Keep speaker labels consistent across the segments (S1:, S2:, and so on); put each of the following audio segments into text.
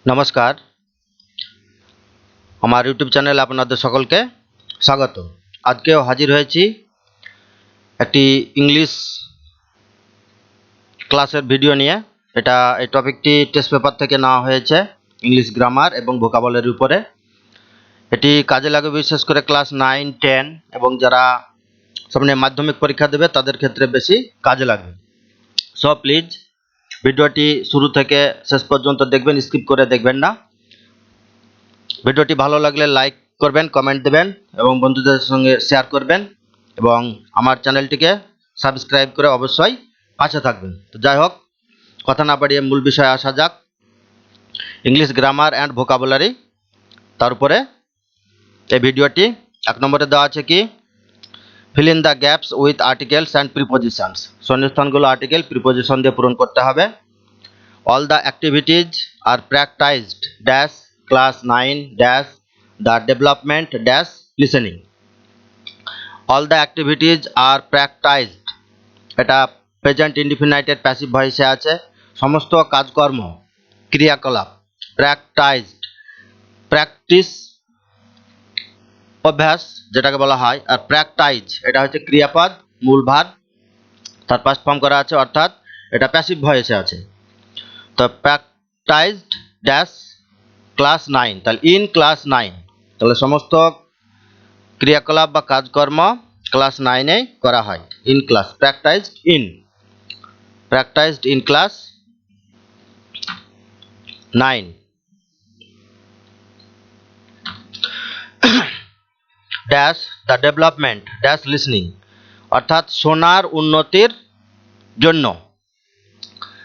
S1: নমস্কার, আমার ইউটিউব চ্যানেলে আপনাদের সকলকে স্বাগত। আজকেও হাজির হয়েছি একটি ইংলিশ ক্লাসের ভিডিও নিয়ে। এই টপিকটি টেস্ট পেপার থেকে নেওয়া হয়েছে, ইংলিশ গ্রামার এবং ভোকাবুলারির উপরে। এটি কাজে লাগবে বিশেষ করে ক্লাস 9, 10 এবং যারা সামনে মাধ্যমিক পরীক্ষা দেবে তাদের ক্ষেত্রে বেশি কাজে লাগবে। সো প্লিজ ভিডিওটি শুরু থেকে শেষ পর্যন্ত দেখবেন, স্কিপ করে দেখবেন না। ভিডিওটি ভালো লাগলে লাইক করবেন, কমেন্ট দেবেন এবং বন্ধুদের সঙ্গে শেয়ার করবেন এবং আমার চ্যানেলটিকে সাবস্ক্রাইব করে অবশ্যই পাশে থাকবেন। তো যাই হোক, কথা না বাড়িয়ে মূল বিষয়ে আসা যাক। ইংলিশ গ্রামার অ্যান্ড ভোকাবুলারি, তার উপরে এই ভিডিওটি। 1 নম্বরে দেওয়া আছে কি, fill in the gaps with articles and prepositions. শূন্যস্থানগুলো আর্টিকেল প্রিপোজিশন দিয়ে পূরণ করতে হবে। All the activities are practised dash class 9 dash the development dash listening. All the activities are practiced, এটা প্রেজেন্ট ইনডিফিনাইটেড প্যাসিভ ভয়েসে আছে। সমস্ত কাজকর্ম, ক্রিয়াকলাপ, প্র্যাকটাইজড, প্র্যাকটিস অভ্যাস যেটাকে বলা হয়, আর প্র্যাকটাইজ এটা হচ্ছে ক্রিয়াপদ, মূল ভার, তার পাস্ট ফর্ম করা আছে, অর্থাৎ এটা প্যাসিভ ভয়েসে আছে। তো প্র্যাকটাইজড ড্যাশ ক্লাস 9, তাহলে ইন ক্লাস 9, তাহলে সমস্ত ক্রিয়াকলাপ বা কাজকর্ম ক্লাস 9-এ করা হয়। In class, practised in class 9 dash the development dash listening, অর্থাৎ শোনার উন্নতির জন্য।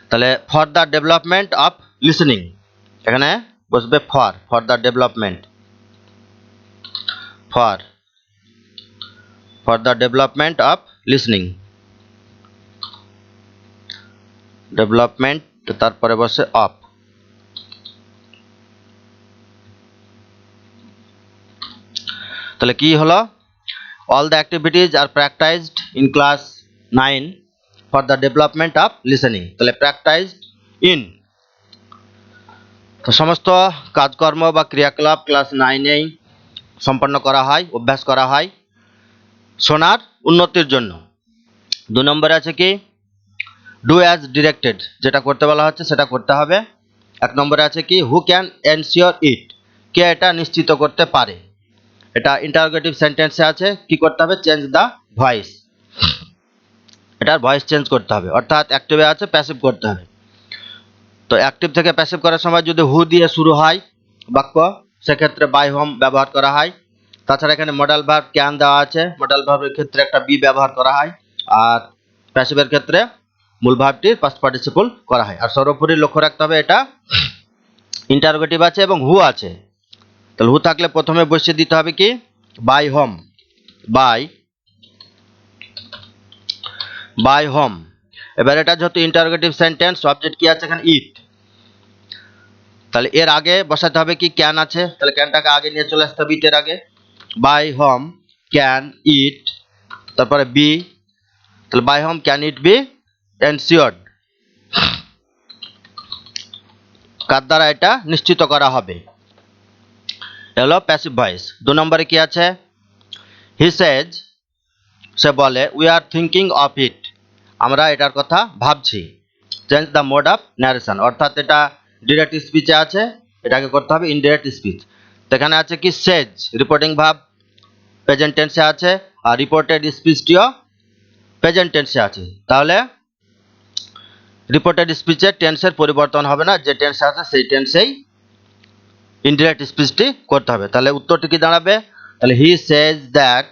S1: তাহলে for the development of listening, এখানে বসবে for the development, for the development of listening, development তারপরে বসে অফ। তাহলে কি হলো, all the activities are practised in class 9 for the development of listening. তাহলে প্র্যাকটাইজড ইন, তো সমস্ত কাজকর্ম বা ক্রিয়াকলাপ ক্লাস 9-এই সম্পন্ন করা হয়, অভ্যাস করা হয় শোনার উন্নতির জন্য। 2 নম্বরে আছে কি, ডু অ্যাজ ডিরেক্টেড, যেটা করতে বলা হচ্ছে সেটা করতে হবে। 1 নম্বরে আছে কি, হু ক্যান এনশিওর ইট, কে এটা নিশ্চিত করতে পারে। এটা ইন্টারোগেটিভ সেন্টেন্সে আছে, কি করতে হবে, চেঞ্জ দ্য ভয়েস, এটার ভয়েস চেঞ্জ করতে হবে, অর্থাৎ অ্যাক্টিভে আছে প্যাসিভ করতে হবে। তো অ্যাক্টিভ থেকে প্যাসিভ করার সময় যদি হু দিয়ে শুরু হয় বাক্য, সেক্ষেত্রে বাই হোম ব্যবহার করা হয়। তাছাড়া এখানে মডাল ভার্ব ক্যান দেওয়া আছে, মডাল ভার্বের ক্ষেত্রে একটা বি ব্যবহার করা হয়, আর প্যাসিভের ক্ষেত্রে মূল ভার্বটির পাস্ট পার্টিসিপল করা হয়। আর সর্বোপরি লক্ষ্য রাখতে হবে এটা ইন্টারোগেটিভ আছে এবং হু আছে। তাহলে হু থাকলে প্রথমে বসিয়ে দিতে হবে কি, বাই হোম, বাই হোম। এবার এটা যেহেতু ইন্টারোগেটিভ সেন্টেন্স, সাবজেক্ট কি আছে এখানে, ইট, তাহলে এর আগে বসাতে হবে কি, ক্যান আছে, তাহলে ক্যানটাকে আগে নিয়ে চলে আসতে হবে ইটের আগে। বাই হোম ক্যান ইট, তারপরে বি, তাহলে by whom can it be ensured, কার দ্বারা এটা নিশ্চিত করা হবে, হলো প্যাসিভ ভয়েস। 2 নম্বরে কি আছে, হি সেজ, সে বলে, উই আর থিঙ্কিং অফ ইট, আমরা এটার কথা ভাবছি। Change the mode of narration, অর্থাৎ এটা ডিরেক্ট স্পিচে আছে, এটাকে করতে হবে ইনডিরেক্ট স্পিচ। তো এখানে আছে কি, সেজ রিপোর্টিং ভার্ব প্রেজেন্ট টেন্সে আছে, আর রিপোর্টেড স্পিচটিও প্রেজেন্ট টেন্সে আছে। তাহলে রিপোর্টেড স্পিচের টেন্সের পরিবর্তন হবে না, যে টেন্সে আছে সেই টেন্সেই ইনডিরেক্ট স্পিচটি করতে হবে। তাহলে উত্তরটি কি দাঁড়াবে, তাহলে হি সেজ দ্যাট,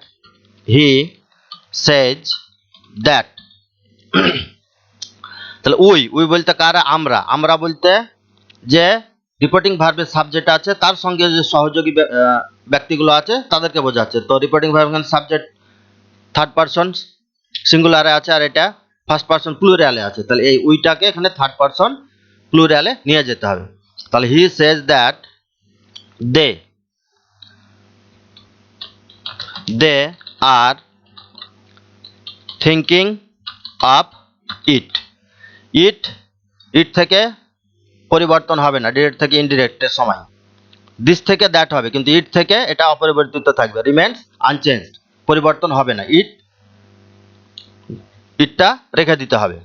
S1: তাহলে উই বলতে কারা, আমরা বলতে যে রিপোর্টিং ভার্বের সাবজেক্ট আছে তার সঙ্গে যে সহযোগী ব্যক্তিগুলো আছে তাদেরকে বোঝাচ্ছে। তো রিপোর্টিং ভার্ব এখানে সাবজেক্ট থার্ড পারসন সিঙ্গুলারে আছে, আর এটা ফার্স্ট পারসন প্লুরালে আছে। তাহলে এই উইটাকে এখানে থার্ড পারসন প্লুরালে নিয়ে যেতে হবে। তাহলে he says that they are thinking of it, it থেকে পরিবর্তন হবে না ডিরেক্ট থেকে ইনডিরেক্টের সময়। দিস থেকে দ্যাট হবে, কিন্তু ইট থেকে এটা অপরিবর্তিত থাকবে, রিমেন্স আনচেঞ্জড, পরিবর্তন হবে না। ইটটা রেখে দিতে হবে,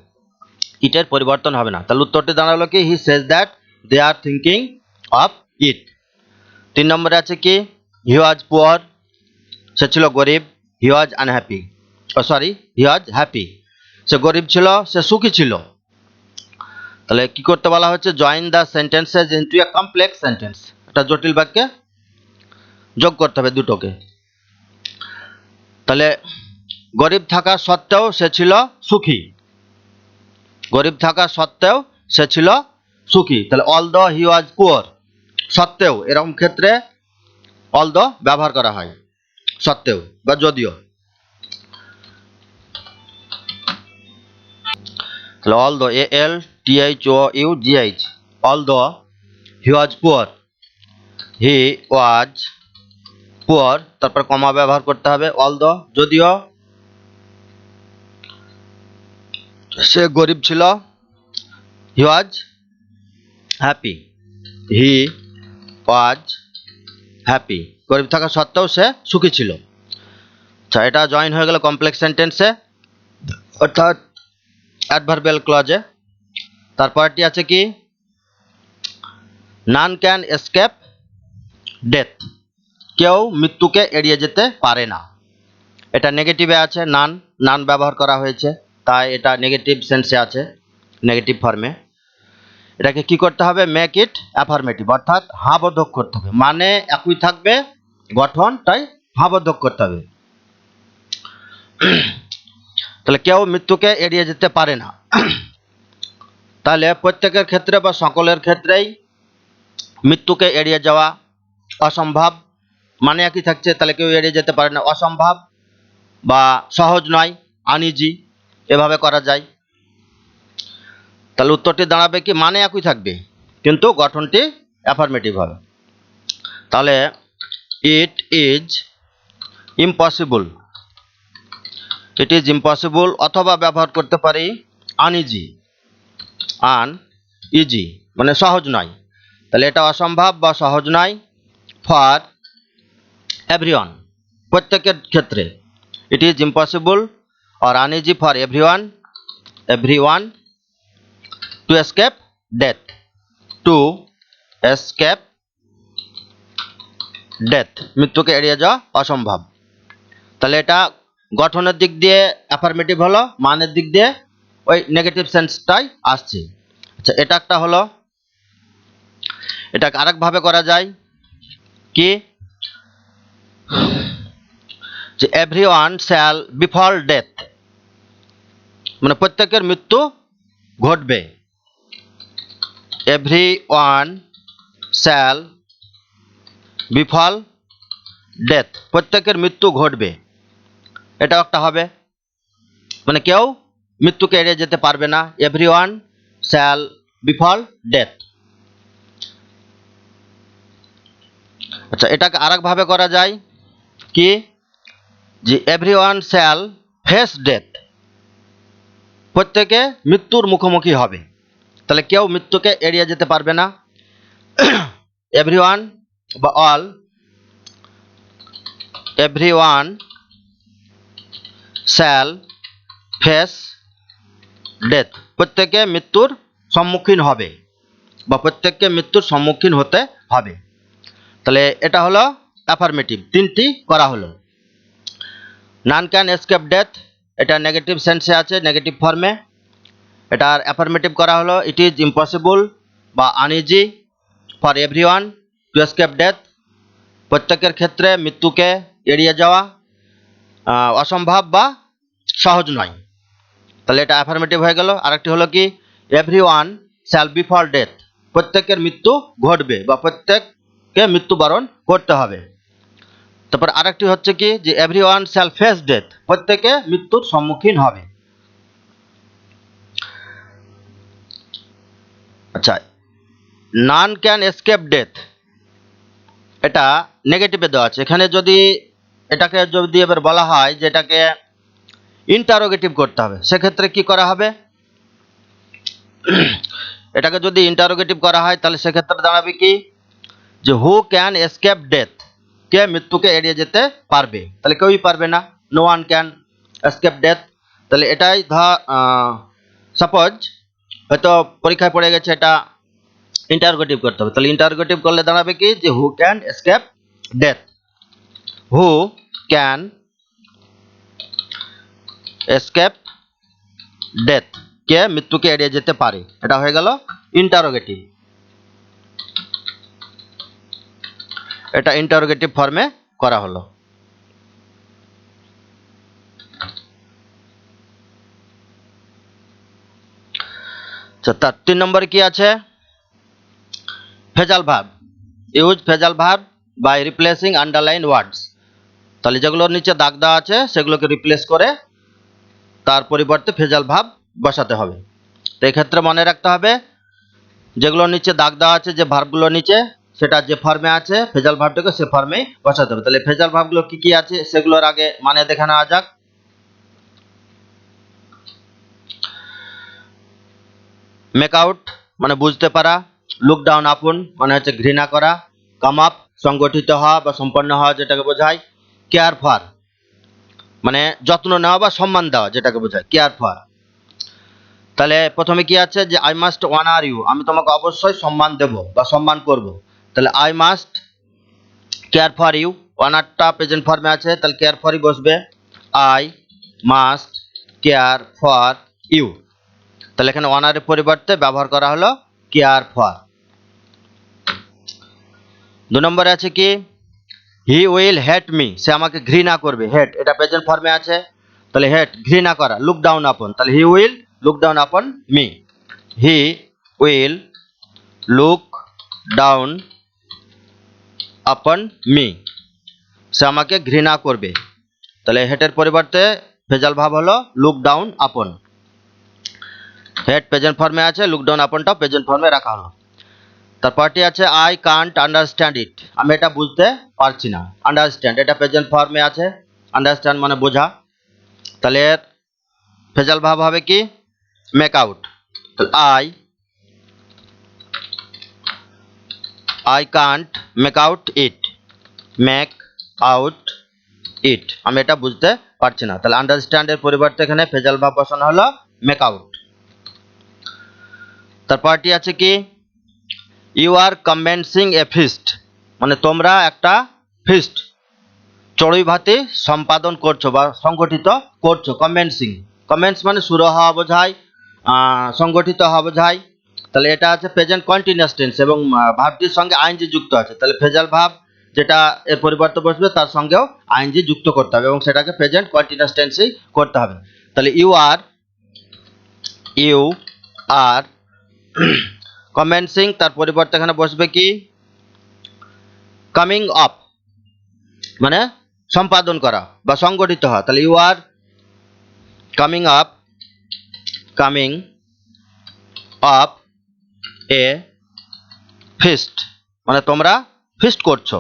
S1: ইটের পরিবর্তন হবে না। তাহলে উত্তরটি দাঁড়ালো কি he says that they are thinking of it. 3 নম্বরে আছে কি হি ওয়াজ পুয়ার, সে ছিল গরিব। হি ওয়াজ আনহ্যাপি, হি ওয়াজ হ্যাপি, সে গরিব ছিল, সে সুখী ছিল। তাহলে কি করতে বলা হচ্ছে, join the sentences into a complex sentence, এটা জটিল বাক্যে যোগ করতে হবে দুটোকে। তাহলে গরিব থাকা সত্ত্বেও সে ছিল সুখী, গরিব থাকা সত্ত্বেও সে ছিল সুখী। তাহলে অলদো হি ওয়াজ পুয়ার, সত্ত্বেও, এরকম ক্ষেত্রে অলদো ব্যবহার করা হয়, সত্ত্বেও বা যদিও। তাহলে although, ALTHOUGH, although he was poor, he was poor, তারপর কমা ব্যবহার করতে হবে। অলদো, যদিও সে গরিব ছিল। হি was happy, he was happy, গরিব থাকা সত্ত্বেও সে সুখী ছিল। আচ্ছা, এটা জয়েন হয়ে গেল কমপ্লেক্স সেন্টেন্সে, অর্থাৎ অ্যাডভার্বিয়াল ক্লজে। তারপরটি আছে কি নান ক্যান এসকেপ ডেথ, কেউ মৃত্যুকে এড়িয়ে যেতে পারে না। এটা নেগেটিভে আছে, নান ব্যবহার করা হয়েছে, তাই এটা নেগেটিভ সেন্সে আছে, নেগেটিভ ফর্মে। এটাকে কি করতে হবে, মেক ইট অ্যাফার্মেটিভ, অর্থাৎ হাবোধক করতে হবে, মানে একই থাকবে গঠন, তাই হাবোধক করতে হবে। তাহলে কেউ মৃত্যুকে এড়িয়ে যেতে পারে না, তাহলে প্রত্যেকের ক্ষেত্রে বা সকলের ক্ষেত্রেই মৃত্যুকে এড়িয়ে যাওয়া অসম্ভব, মানে একই থাকছে, তাহলে কেউ এড়িয়ে যেতে পারে না, অসম্ভব বা সহজ নয়, আনইজি, এভাবে করা যায়। তাহলে উত্তরটি দাঁড়াবে কি মানে একই থাকবে কিন্তু গঠনটি অ্যাফার্মেটিভ হবে। তাহলে it is impossible, it is impossible, অথবা ব্যবহার করতে পারি আনইজি, আনইজি মানে সহজ নয়, তাহলে এটা অসম্ভব বা সহজ নয়। ফর এভরিওয়ান, প্রত্যেকের ক্ষেত্রে, it is impossible or uneasy for everyone to escape death, to escape death, মৃত্যুকে এড়িয়ে যাওয়া অসম্ভব। তাহলে এটা গঠনের দিক দিয়ে অ্যাফার্মেটিভ হলো, মানের দিক দিয়ে ওই নেগেটিভ সেন্সটাই আসছে। আচ্ছা, এটা একটা হলো। এটাকে আরেকভাবে করা যায় কি যে এভরিওয়ান শ্যাল বিফল ডেথ, মানে প্রত্যেকের মৃত্যু ঘটবে। এভরিওয়ান শ্যাল বিফল ডেথ, প্রত্যেকের মৃত্যু ঘটবে, এটাও একটা হবে, মানে কেউ মৃত্যুকে এড়িয়ে যেতে পারবে না। এভরিওয়ান শ্যাল বিফল ডেথ। আচ্ছা, এটাকে আরেকভাবে করা যায় কি যে এভরিওয়ান শ্যাল ফেস ডেথ, প্রত্যেকে মৃত্যুর মুখোমুখি হবে, তাহলে কেউ মৃত্যুকে এড়িয়ে যেতে পারবে না। এভরিওয়ান বা all, everyone shall face death, প্রত্যেকে মৃত্যুর সম্মুখীন হবে বা প্রত্যেককে মৃত্যুর সম্মুখীন হতে হবে। তাহলে এটা হলো অ্যাফার্মেটিভ, তিনটি করা হলো। নান ক্যান এসকেপ ডেথ, এটা নেগেটিভ সেন্সে আছে, নেগেটিভ ফর্মে, এটার অ্যাফার্মেটিভ করা হলো ইট ইজ ইম্পসিবল বা uneasy for everyone to escape death, প্রত্যেকের ক্ষেত্রে মৃত্যুকে এড়িয়ে যাওয়া অসম্ভব বা সহজ নয়, তাহলে এটা অ্যাফার্মেটিভ হয়ে গেল। আরেকটি হলো কি এভরিওয়ান শ্যাল বিফল ডেথ, প্রত্যেকের মৃত্যু ঘটবে বা প্রত্যেককে মৃত্যুবরণ করতে হবে। তারপর আরেকটি হচ্ছে কি যে এভরিওয়ান শ্যাল ফেস ডেথ, প্রত্যেকে মৃত্যুর সম্মুখীন হবে। আচ্ছা, নান ক্যান এসকেপ ডেথ, এটা নেগেটিভে দেওয়া আছে, এখানে যদি এটাকে যদি এবার বলা হয় যে এটাকে ইন্টারোগেটিভ করতে হবে, সেক্ষেত্রে কি করা হবে, এটাকে যদি ইন্টারোগেটিভ করা হয় তাহলে সেক্ষেত্রে দাঁড়াবে কি যে হু ক্যান এসকেপ ডেথ, কে মৃত্যুকে এড়িয়ে যেতে পারবে, তাহলে কেউই পারবে না, no one can escape death. তাহলে এটাই সাপোজ হয়তো পরীক্ষায় পড়ে গেছে এটা ইন্টারোগেটিভ করতে হবে, তাহলে ইন্টারোগেটিভ করলে দাঁড়াবে কি যে who can escape death, who can escape death, কে মৃত্যুকে এড়িয়ে যেতে পারে, এটা হয়ে গেল ইন্টারোগেটিভ। এটা ইন্টারোগেটিভ ফর্মে করা হলো। তার 3 নম্বরে কি আছে, phrasal verb, use phrasal verb by replacing underline words. তাহলে যেগুলোর নিচে দাগ দেওয়া আছে সেগুলোকে রিপ্লেস করে তার পরিবর্তে ফেজাল ভার্ব বসাতে হবে। তো এক্ষেত্রে মনে রাখতে হবে যেগুলোর নিচে দাগ দেওয়া আছে যে ভার্বগুলোর নিচে সেটা যে ফর্মে আছে ফেজাল ভার্বটাকে সে ফর্মেই বসাতে হবে। তাহলে ফেজাল ভার্বগুলো কি কি আছে সেগুলোর আগে মানে দেখে নেওয়া যাক। মেক আউট মানে বুঝতে পারা, লুক ডাউন আপন মানে হচ্ছে ঘৃণা করা, কাম আপ সংগঠিত হওয়া বা সম্পন্ন হওয়া যেটাকে বোঝায়, কেয়ার ফর মানে যত্ন নেওয়া বা সম্মান দেওয়া যেটাকে বোঝায়, কেয়ার ফর। তাহলে প্রথমে কি আছে যে আই মাস্ট অনার ইউ, আমি তোমাকে অবশ্যই সম্মান দেব বা সম্মান করব। তাহলে I must care for you, অনারটা প্রেজেন্ট ফর্মে আছে তাহলে কেয়ার ফরই বসবে, I must care for you. তাহলে এখানে অনারের পরিবর্তে ব্যবহার করা হলো কেয়ার ফর। 2 নম্বরে আছে কি হি উইল হেট মি, সে আমাকে ঘৃণা করবে, হেট এটা প্রেজেন্ট ফর্মে আছে তাহলে হেট ঘৃণা করা, লুক ডাউন আপন, তাহলে he will look down upon me, he will look down upon me, সে আমাকে ঘৃণা করবে। তাহলে হেটের পরিবর্তে ফেজাল ভাব হলো look down upon, hate present ফর্মে আছে, লুক ডাউন আপনটাও প্রেজেন্ট ফর্মে রাখা হলো। তারপরটি আছে আই কান্ট আন্ডারস্ট্যান্ড ইট, আমি এটা বুঝতে পারছি না, আন্ডারস্ট্যান্ড এটা প্রেজেন্ট ফর্মে আছে, আন্ডারস্ট্যান্ড মানে বোঝা, তাহলে এর ফেজাল ভাব হবে কি make out, I can't make out it, make out ইট আমি এটা বুঝতে পারছি না, তাহলে আন্ডারস্ট্যান্ডের পরিবর্তে এখানে ফেজাল ভাব বসানো হলো মেক আউট। তারপরটি আছে কি you are commencing a feast, মানে তোমরা একটা ফিস্ট চড়ুই ভাতি সম্পাদন করছো বা সংগঠিত করছো, কমেন্সিং, কমেন্স মানে শুরু হওয়া বোঝায়, সংগঠিত হওয়া বোঝায়। তাহলে এটা আছে প্রেজেন্ট কন্টিনিউয়াস টেন্স এবং ভার্বটির সঙ্গে আইএনজি যুক্ত আছে, তাহলে ফেজাল ভাব যেটা এর পরিবর্তে বসবে তার সঙ্গেও আইএনজি যুক্ত করতে হবে এবং সেটাকে প্রেজেন্ট কন্টিনিউয়াস টেন্সেই করতে হবে। তাহলে ইউ আর কমেন্সিং তার পরিবর্তে এখানে বসবে কি কামিং আপ মানে সম্পাদন করা বা সংগঠিত হওয়া, তাহলে you are coming up a feast মানে তোমরা ফিস্ট করছো,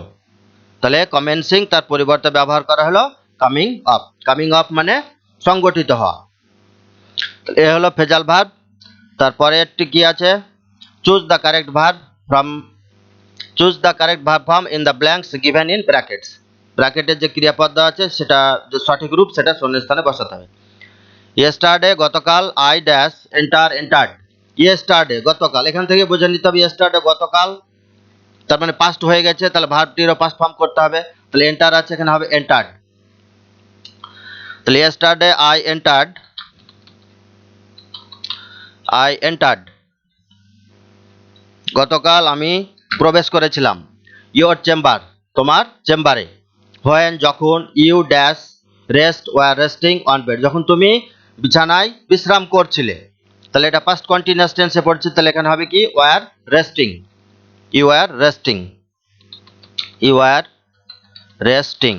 S1: তাহলে কমেন্সিং তার পরিবর্তে ব্যবহার করা হলো কামিং আপ মানে সংগঠিত হওয়া। এ হলো ফেজাল ভার্ব। তারপরে একটি কি আছে choose the correct verb form in the blanks given in brackets, ব্র্যাকেটের যে ক্রিয়াপদ আছে সেটা যে সঠিক রূপ সেটা শূন্যস্থানে বসাতে হবে। ইয়েস্টারডে গতকাল, আই ড্যাশ এন্টার্ড, ইয়েস্টারডে গতকাল, এখান থেকে বুঝে নিতে হবে ইয়েস্টারডে গতকাল তার মানে পাস্ট হয়ে গেছে, তাহলে ভার্বটিরও পাস্ট ফর্ম করতে হবে, তাহলে এন্টার আছে এখানে হবে এন্টার্ড। তাহলে ইয়েস্টারডে আই এন্টার্ড গতকাল আমি প্রবেশ করেছিলাম, ইয়োর চেম্বার তোমার চেম্বারে, হোয়েন যখন, you dash rest were resting on bed যখন তুমি বিছানায় বিশ্রাম করছিলে, তাহলে এটা পাস্ট কন্টিনিউয়াস টেন্সে পড়ছে, তাহলে এখানে হবে কি were resting, you are resting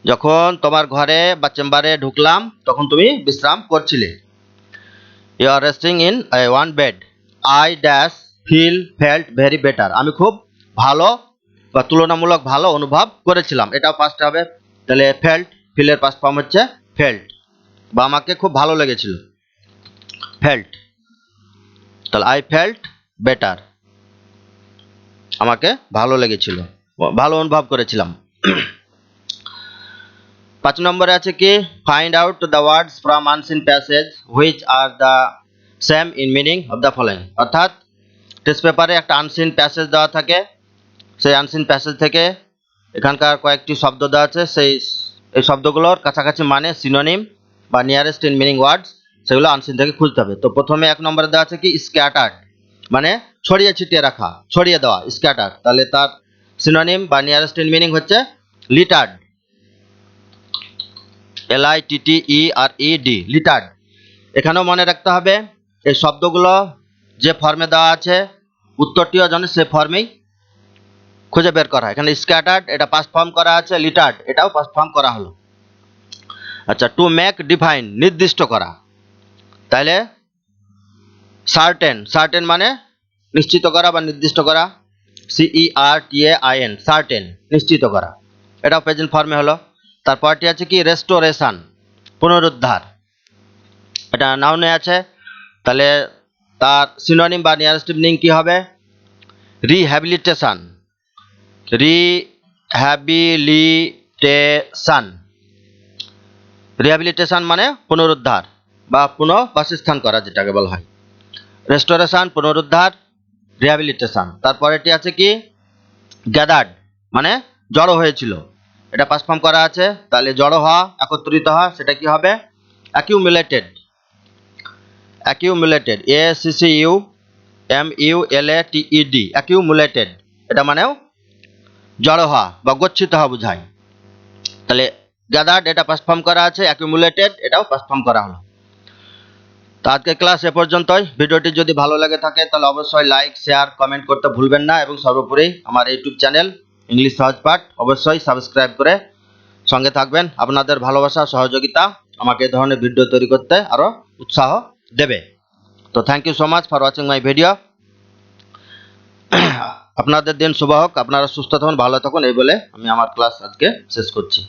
S1: যখন তোমার ঘরে বা চেম্বারে ঢুকলাম তখন তুমি বিশ্রাম করছিলে, you are resting in one bed, I dash felt very better আমি খুব ভালো বা তুলনামূলক ভালো অনুভব করেছিলাম, এটাও পাস্ট হবে, তাহলে ফিলের পাস্ট ফর্ম হচ্ছে ফেল্ট বা আমাকে খুব ভালো লেগেছিল ফেল্ট। তাহলে আই ফেল্ট বেটার, আমাকে ভালো লেগেছিল, ভালো অনুভব করেছিলাম। 5 নম্বরে আছে কি find out the words from unseen passage which are the same in meaning of the following. অর্থাৎ টেস্ট পেপারে একটা আনসিন প্যাসেজ দেওয়া থাকে, সেই আনসিন প্যাসেজ থেকে এখানকার কয়েকটি শব্দ দেওয়া আছে, এই শব্দগুলোর কাছাকাছি মানে সিনোনিম বা নিয়ারেস্ট ইন মিনিং ওয়ার্ডস, সেগুলো আনসিন থেকে খুঁজতে হবে। তো প্রথমে 1 নম্বরে দেওয়া আছে কি স্ক্যাটার্ড, মানে ছড়িয়ে ছিটিয়ে রাখা, ছড়িয়ে দেওয়া, স্ক্যাটার। তাহলে তার সিনোনিম বা নিয়ারেস্ট ইন মিনিং হচ্ছে লিটার্ড, LITTERED, লিটার্ড। এখানেও মনে রাখতে হবে এই শব্দগুলো যে ফর্মে দেওয়া আছে উত্তরটিও যেন সে ফর্মেই খুঁজে বের করা হয়। এখানে স্ক্যাটার্ড এটা পাস্ট ফর্ম করা আছে, লিটার্ড এটাও পাস্ট ফর্ম করা হলো। আচ্ছা, টু মেক ডিফাইন, নির্দিষ্ট করা। তাহলে সার্টেন, সার্টেন মানে নিশ্চিত করা বা নির্দিষ্ট করা, CERTAIN, সার্টেন নিশ্চিত করা, এটাও প্রেজেন্ট ফর্মে হলো। তারপরটি আছে কি রেস্টোরেশন, পুনরুদ্ধার, এটা নাউনে আছে। তাহলে তার সিনোনিম বা নিয়ারেস্ট মিনিং কি হবে রিহ্যাবিলিটেশন, রিহ্যাবিলিটেশন, রিহ্যাবিলিটেশন মানে পুনরুদ্ধার বা পুনঃবাসস্থান করা যেটাকে বলা হয়। রেস্টোরেশন পুনরুদ্ধার, রিহ্যাবিলিটেশন। তারপরেটি আছে কি গ্যাদার্ড, মানে জড়ো হয়েছিল, এটা পাস্ট ফর্ম করা আছে। তাহলে জড়ো হওয়া, একত্রিত হওয়া, সেটা কি হবে অ্যাকিউমুলেটেড, অ্যাকিউমুলেটেড, ACCUMULATED, অ্যাকিউমুলেটেড, এটা মানেও জড়ো হওয়া বা গচ্ছিত হওয়া বোঝায়। তাহলে গ্যাদার্ড এটা পাস্ট ফর্ম করা আছে, অ্যাকিউমুলেটেড এটাও পাস্ট ফর্ম করা হলো। তো আজকের ক্লাস এ পর্যন্তই। ভিডিওটি যদি ভালো লাগে থাকে তাহলে অবশ্যই লাইক, শেয়ার, কমেন্ট করতে ভুলবেন না, এবং সর্বোপরি আমার ইউটিউব চ্যানেল ইংলিশ সহজ পাঠ অবশ্যই সাবস্ক্রাইব করে সঙ্গে থাকবেন। আপনাদের ভালোবাসা, সহযোগিতা আমাকে এই ধরনের ভিডিও তৈরি করতে আরও উৎসাহ দেবে। তো thank you so much for watching my video. আপনাদের দিন শুভ হোক, আপনারা সুস্থ থাকুন, ভালো থাকুন, এই বলে আমি আমার ক্লাস আজকে শেষ করছি।